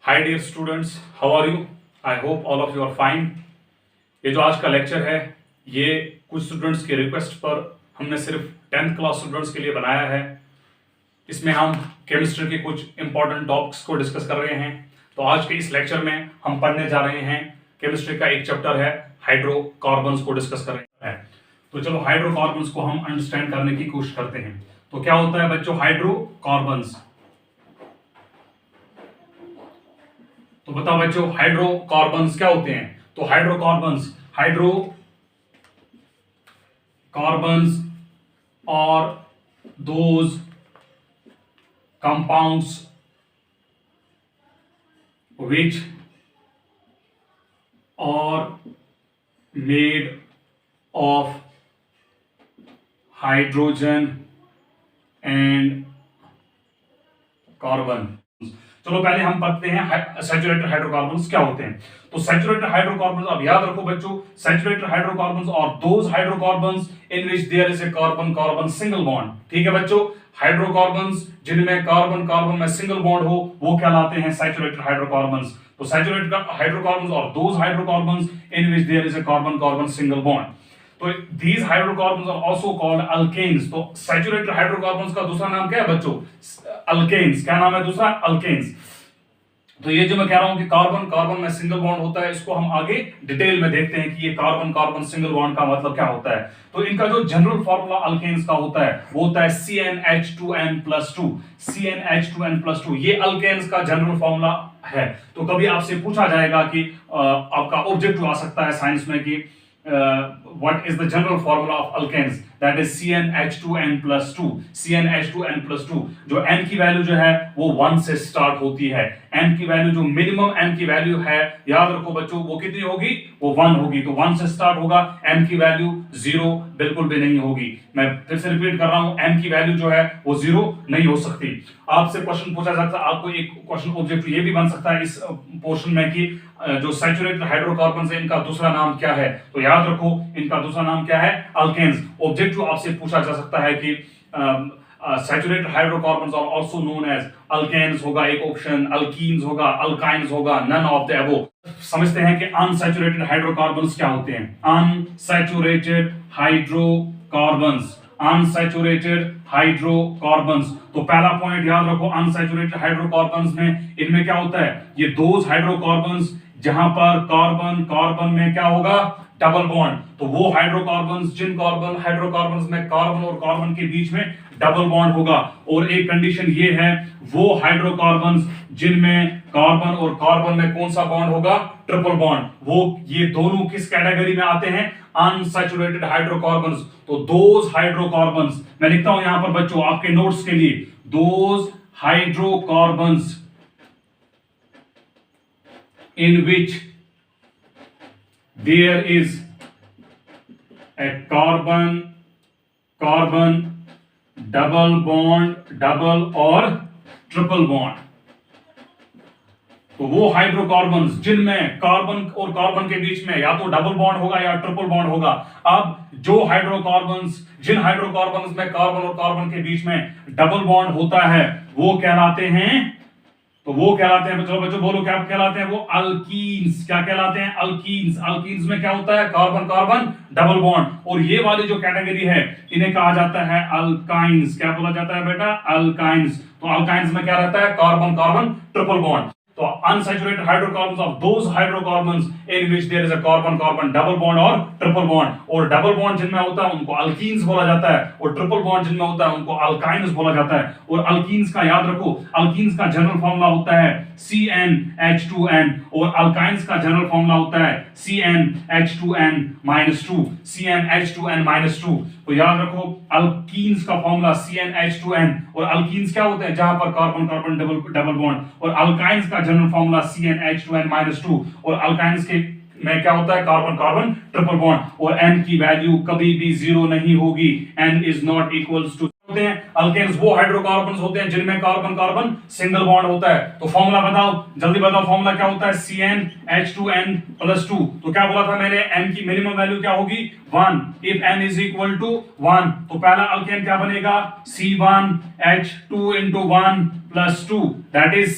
Hi dear students, how are you? I hope all of you are fine. ये जो आज का lecture है ये कुछ स्टूडेंट्स के रिक्वेस्ट पर हमने सिर्फ 10th क्लास स्टूडेंट्स के लिए बनाया है। इसमें हम केमिस्ट्री के कुछ इंपॉर्टेंट टॉपिक्स को डिस्कस कर रहे हैं। तो आज के इस लेक्चर में हम पढ़ने जा रहे हैं केमिस्ट्री का एक चैप्टर है हाइड्रोकार्बन्स को डिस्कस कर रहे हैं। तो चलो हाइड्रोकार्बन्स को हम अंडरस्टैंड करने की कोशिश करते हैं। तो क्या होता है बच्चों हाइड्रोकार्बन्स? तो बताओ बच्चों हाइड्रोकार्बन्स क्या होते हैं? तो हाइड्रोकार्बन्स और those compounds which are made of hydrogen and carbon। चलो पहले हम पढ़ते हैं सैचुरेटेड हाइड्रोकार्बन्स क्या होते हैं। तो सैचुरेटेड हाइड्रोकार्बन्स, अब याद रखो बच्चों, सैचुरेटेड हाइड्रोकार्बन्स और those hydrocarbons in which there is a carbon carbon single bond. ठीक है बच्चों, हाइड्रोकार्बन्स जिनमें कार्बन कार्बन में सिंगल बॉन्ड हो वो कहलाते हैं सैचुरेटेड हाइड्रोकार्बन्स। तो सैचुरेटेड हाइड्रोकार्बन्स और those hydrocarbons in which there is a carbon carbon single bond. तो these hydrocarbons are also called alkanes। तो सैचुरेटेड हाइड्रोकार्बन्स का दूसरा नाम क्या है बच्चों? अल्केन्स। क्या नाम है दूसरा? अल्केन्स। तो ये जो मैं कह रहा हूं कि कार्बन कार्बन में सिंगल बॉन्ड होता है, इसको हम आगे डिटेल में देखते हैं कि ये कार्बन कार्बन सिंगल बॉन्ड का मतलब क्या होता है। तो इनका जो जनरल फॉर्मूला अल्केन्स का होता है वो होता है CnH2n+2। CnH2n+2 ये अल्केन्स का जनरल फॉर्मूला है। तो कभी आपसे पूछा जाएगा कि आपका ऑब्जेक्टिव आ सकता है साइंस में कि what is the general formula of alkanes? That is CnH2n+2। CnH2n+2 जो n की वैल्यू जो है वो 1 से स्टार्ट होती है। n की वैल्यू जो मिनिमम n की वैल्यू है, याद रखो बच्चों, वो कितनी होगी? वो 1 होगी। तो 1 से स्टार्ट होगा, n की वैल्यू 0 बिल्कुल भी नहीं होगी। मैं फिर से रिपीट कर रहा हूं, n की वैल्यू जो है वो 0 नहीं हो सकती। आपसे क्वेश्चन पूछा सकता है, आपको एक क्वेश्चन ऑब्जेक्टिव ये भी बन सकता है इस पोर्शन में कि जो सैचुरेटेड हाइड्रोकार्बन्स है इनका दूसरा नाम क्या है? तो याद रखो इनका दूसरा नाम क्या है? अल्केन्स। ऑब्जेक्टिव आपसे पूछा जा सकता है कि saturated hydrocarbons are also known as alkanes होगा एक ऑप्शन, अल्कीन्स होगा, अल्काइन्स होगा, नन ऑफ द अबव। समझते हैं कि अनसैचुरेटेड हाइड्रोकार्बन्स क्या होते हैं। Unsaturated hydrocarbons, unsaturated hydrocarbons. तो पहला पॉइंट याद रखो, अनसैचुरेटेड हाइड्रोकार्बन्स में इनमें क्या होता है? ये दोज हाइड्रोकार्बन्स जहां पर कार्बन कार्बन में क्या होगा? Double bond. तो वो हाइड्रोकार्बन्स जिन कार्बन हाइड्रोकार्बन्स में कार्बन और कार्बन के बीच में डबल बॉन्ड होगा। और एक कंडीशन ये है, वो हाइड्रोकार्बन्स जिनमें कार्बन और कार्बन में कौन सा बॉन्ड होगा? Triple bond. वो ये दोनों किस कैटेगरी में आते हैं? Unsaturated hydrocarbons. तो दोज हाइड्रोकार्बन्स, मैं लिखता हूं यहां पर बच्चों आपके नोट्स के लिए, those hydrocarbons in which there is a carbon carbon double bond, double और ट्रिपल बॉन्ड। तो वो हाइड्रोकार्बन्स जिनमें कार्बन और कार्बन के बीच में या तो डबल बॉन्ड होगा या ट्रिपल बॉन्ड होगा। अब जो हाइड्रोकार्बन्स जिन हाइड्रोकार्बन्स में कार्बन और कार्बन के बीच में डबल बॉन्ड होता है वो कहलाते हैं, तो वो कहलाते हैं, चलो बच्चों बोलो क्या कहलाते हैं? वो अल्कीन्स। क्या कहलाते हैं? अल्कीन्स। अल्कीन्स में क्या होता है? Carbon carbon double bond. और ये वाली जो कैटेगरी है इन्हें कहा जाता है अल्काइन्स। क्या बोला जाता है बेटा? अल्काइन्स। तो अल्काइन्स में क्या रहता है? Carbon carbon triple bond. तो unsaturated hydrocarbons of those hydrocarbons in which there is a carbon carbon double bond और ट्रिपल बॉन्ड। और डबल बॉन्ड जिनमें होता है उनको अल्कीन्स बोला जाता है, और ट्रिपल बॉन्ड जिनमें होता है उनको अल्काइन्स बोला जाता है। और अल्कीन्स का याद रखो, अल्कीन्स का जनरल फॉर्मूला होता है CnH2n और अल्काइन्स का जनरल फॉर्मूला होता है CnH2n-2। CnH2n-2। तो याद रखो अल्कीन्स का फॉर्मूला CnH2n, और अल्कीन्स क्या होते हैं? जहां पर कार्बन कार्बन डबल बॉन्ड। और अल्काइन्स का जनरल फॉर्मूला CnH2n-2। और अल्काइन्स के में क्या होता है? Carbon carbon triple bond. और n की वैल्यू कभी भी 0 नहीं होगी। n is not equals to होते हैं अल्केन्स वो हाइड्रोकार्बन्स होते हैं जिनमें कार्बन कार्बन सिंगल बॉन्ड होता है। तो फॉर्मूला बताओ, जल्दी बताओ फॉर्मूला क्या होता है? CnH2n+2। तो क्या बोला था मैंने? n की मिनिमम वैल्यू क्या होगी? 1। If n is equal to 1 तो पहला अल्केन क्या बनेगा? C1H2 × 1 + 2 दैट इज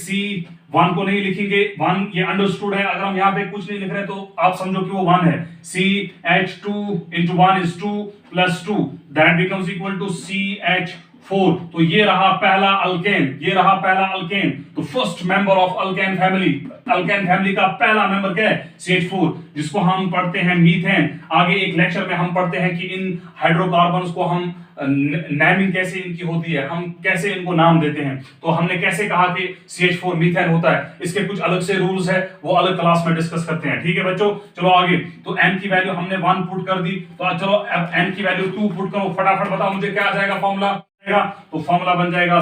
वन को नहीं लिखेंगे, वन ये अंडरस्टूड है, अगर हम यहाँ पे कुछ नहीं लिख रहे तो आप समझो कि वो वन है। CH2 into 1 is 2 plus 2 that becomes equal to CH4। तो ये रहा पहला अल्केन, ये रहा पहला अल्केन। तो first member of alkane family, alkane family का पहला मेंबर क्या है? CH4, जिसको हम पढ़ते हैं मीथेन। आगे एक लेक्चर में हम पढ़ते हैं कि इन हाइड्रोकार्बन्स को हम नेमिंग कैसे इनकी होती है, हम कैसे इनको नाम देते हैं। तो हमने कैसे कहा कि CH4 मीथेन होता है, इसके कुछ अलग से रूल्स है, वो अलग क्लास में डिस्कस करते हैं। ठीक है बच्चों, चलो आगे। तो n की वैल्यू हमने 1 पुट कर दी, तो चलो अब n की वैल्यू 2 पुट करो, फटाफट बताओ मुझे क्या आ जाएगा फॉर्मूला। तो फॉर्मूला बन जाएगा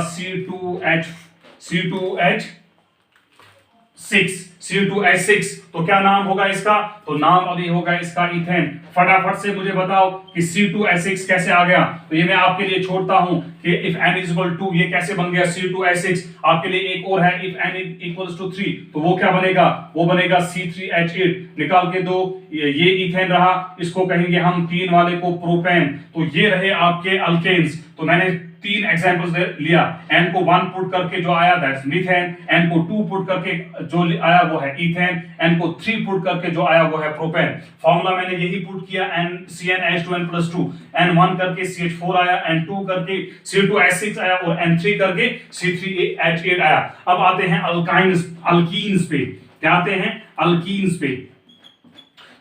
C2H6। तो क्या नाम होगा इसका? तो नाम अभी होगा इसका इथेन। फटाफट से मुझे बताओ कि C2H6 कैसे आ गया। तो ये मैं आपके लिए छोड़ता हूं कि if n is equal to ये कैसे बन गया C2H6। आपके लिए एक और है, if n equals to 3 तो वो क्या बनेगा? वो बनेगा C3H8। निकाल के दो, ये इथेन रहा, इसको कहेंगे हम 3 वाले को प्रोपेन। तो ये रहे आपके अल्केन्स। तो मैंने 3 एग्जांपल्स लिया, n को 1 पुट करके जो आया दैट्स मीथेन, n को 2 पुट करके जो आया वो है इथेन, n को 3 पुट करके जो आया वो है प्रोपेन। फार्मूला मैंने यही पुट किया, CnH2n+2, n1 करके CH4 आया, n2 करके C2H6 आया और n3 करके C3H8 आया। अब आते हैं अल्कीन्स पे। क्या आते हैं? अल्कीन्स पे।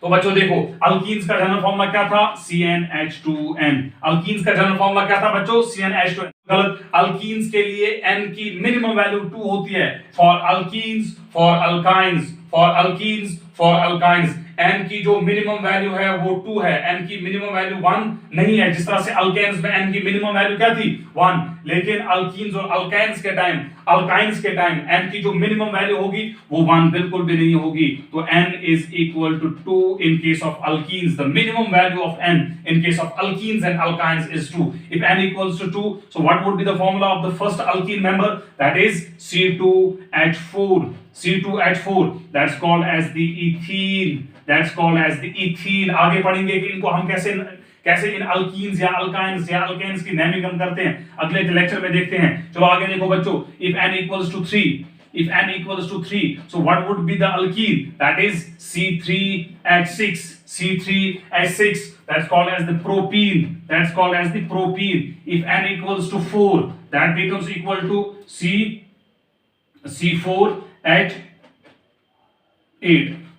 तो बच्चों देखो, अल्कीन्स का जनरल फॉर्मूला क्या था? CnH2n। अल्कीन्स का जनरल फॉर्मूला क्या था बच्चों? CnH2n। गलत, अल्कीन्स के लिए n की मिनिमम वैल्यू 2 होती है। For alkenes, for alkynes, for alkenes, for alkynes n की जो मिनिमम वैल्यू है वो 2 है, n की मिनिमम वैल्यू 1 नहीं है। जिस तरह से अल्केन्स में n की मिनिमम वैल्यू क्या थी? 1, लेकिन अल्कीन्स और अल्काइंस के टाइम n की जो मिनिमम वैल्यू होगी वो 1 बिल्कुल भी नहीं होगी। तो n is equal to 2 in case of alkenes। The minimum value of n in case of alkenes and alkynes is 2। If n equals to 2, so what would be the formula of the first alkene member? That is C2H4। C2H4, that's called as the ethene। That's called as the ethene। आगे पढ़ेंगे कि इनको हम कैसे इन alkenes या alkynes या alkanes की naming हम करते हैं, अगले लेक्चर में देखते हैं। चलो आगे देखो बच्चों, if n equals to 3, so what would be the alkene? That is C3H6। C3H6, that's called as the propene। That's called as the propene। If n equals to 4, that becomes equal to C4H8।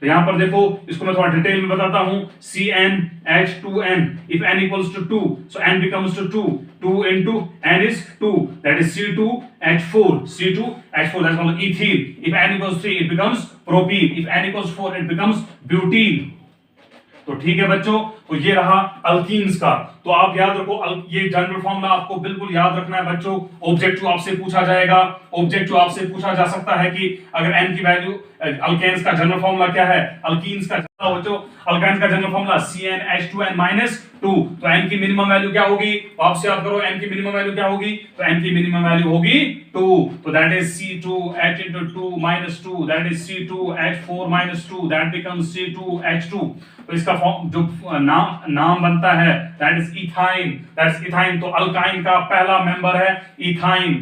तो यहां पर देखो, इसको मैं थोड़ा detail में बताता हूं। CnH2n, if n equals to 2, so n becomes to 2 into n is 2, that is C2H4। that's called ethene। if n equals 3, it becomes propene। if n equals 4, it becomes butene। तो ठीक है बच्चों, तो ये रहा अल्कीन्स का। तो आप याद रखो, ये जनरल फॉर्मूला आपको बिल्कुल याद रखना है बच्चों। ऑब्जेक्टिव आपसे पूछा जाएगा, ऑब्जेक्टिव आपसे पूछा जा सकता है कि अगर n की वैल्यू, अल्केन्स का जनरल फॉर्मूला क्या है? अल्कीन्स का बच्चों, अल्काइंस का जनरल फॉर्मूला CnH2n-2। तो n की मिनिमम वैल्यू क्या होगी? आपसे याद करो, n की मिनिमम वैल्यू क्या होगी? तो n की मिनिमम वैल्यू होगी 2। तो that is C2H into 2 minus 2, that is C2H4 minus 2, that becomes C2H2। तो इसका फॉर्म जो नाम बनता है that is ethyne. That's ethyne. तो अल्काइन का पहला मेंबर है इथाइन।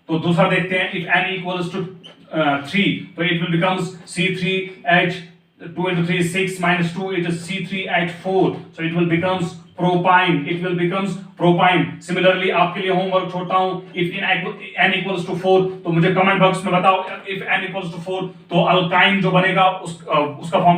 तो दूसरा देखते हैं, if n equals to 3, तो it will becomes C3H2 into 3 is 6 minus 2, it is C3H4, so it will becomes propine। it will becomes propine। Similarly आपके लिए होमवर्क छोड़ता हूं, if n equals to 4, तो मुझे कमेंट बॉक्स में बताओ if n equals to 4 तो alkyne जो बनेगा उसका फॉर्म